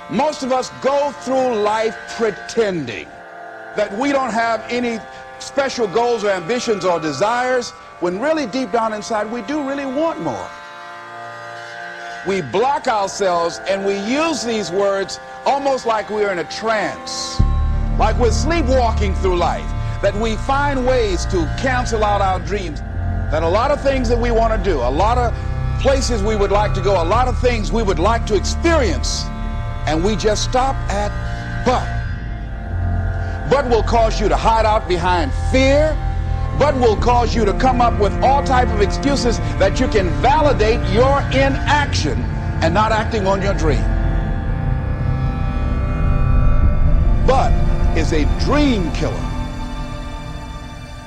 Most of us go through life pretending that we don't have any special goals or ambitions or desires, when really deep down inside we do really want more. We block ourselves and we use these words almost like we're in a trance, like we're sleepwalking through life, that we find ways to cancel out our dreams, that a lot of things that we want to do, a lot of places we would like to go, a lot of things we would like to experience, and we just stop at but. But will cause you to hide out behind fear. But will cause you to come up with all type of excuses that you can validate your inaction and not acting on your dream. But is a dream killer.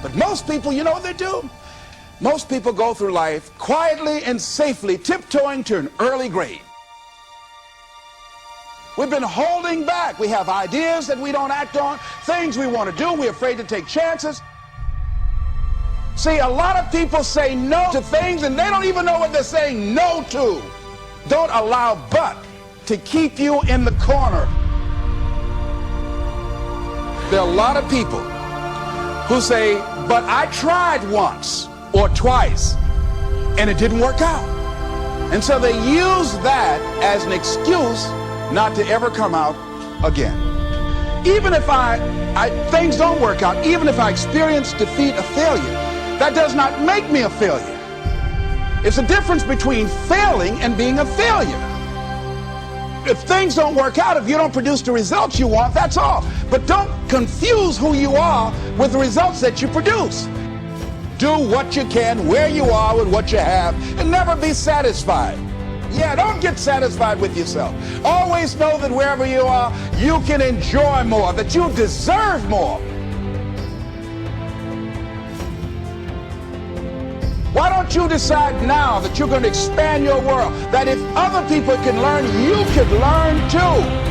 But most people, you know what they do? Most people go through life quietly and safely tiptoeing to an early grave. We've been holding back. We have ideas that we don't act on, things we want to do, we're afraid to take chances. See, a lot of people say no to things and they don't even know what they're saying no to. Don't allow but to keep you in the corner. There are a lot of people who say, but I tried once or twice and it didn't work out. And so they use that as an excuse not to ever come out again. Even if things don't work out, even if I experience defeat or failure, that does not make me a failure. It's a difference between failing and being a failure. If things don't work out, if you don't produce the results you want, that's all. But don't confuse who you are with the results that you produce. Do what you can, where you are with what you have, and never be satisfied. Yeah, don't get satisfied with yourself. Always know that wherever you are, you can enjoy more, that you deserve more. Why don't you decide now that you're going to expand your world, that if other people can learn, you can learn too.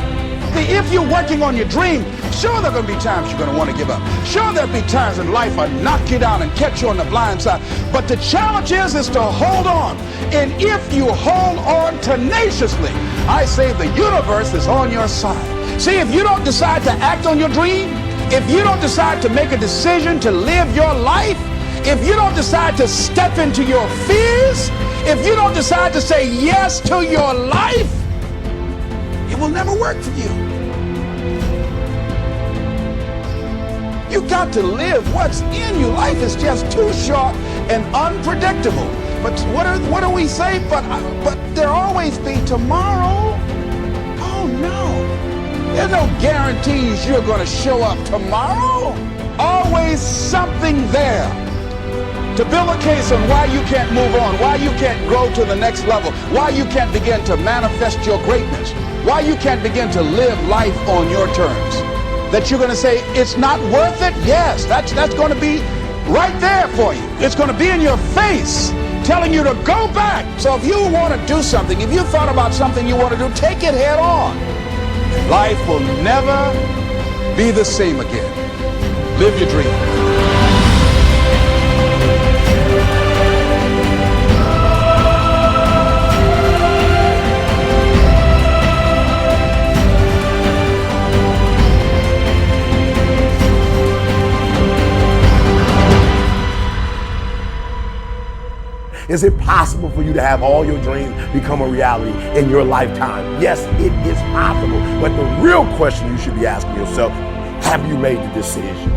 See, if you're working on your dream, sure there are going to be times you're going to want to give up. Sure there'll be times in life I'll knock you down and catch you on the blind side. But the challenge is to hold on. And if you hold on tenaciously, I say the universe is on your side. See, if you don't decide to act on your dream, if you don't decide to make a decision to live your life, if you don't decide to step into your fears, if you don't decide to say yes to your life, it will never work for you. You got to live what's in you. Life is just too short and unpredictable. But what do we say? But there'll always be tomorrow. Oh no. There's no guarantees you're going to show up tomorrow. Always something there to build a case on why you can't move on, why you can't grow to the next level, why you can't begin to manifest your greatness, why you can't begin to live life on your terms. That you're going to say, it's not worth it? Yes, that's going to be right there for you. It's going to be in your face, telling you to go back. So if you want to do something, if you thought about something you want to do, take it head on. Life will never be the same again. Live your dream. Is it possible for you to have all your dreams become a reality in your lifetime? Yes, it is possible. But the real question you should be asking yourself, have you made the decision?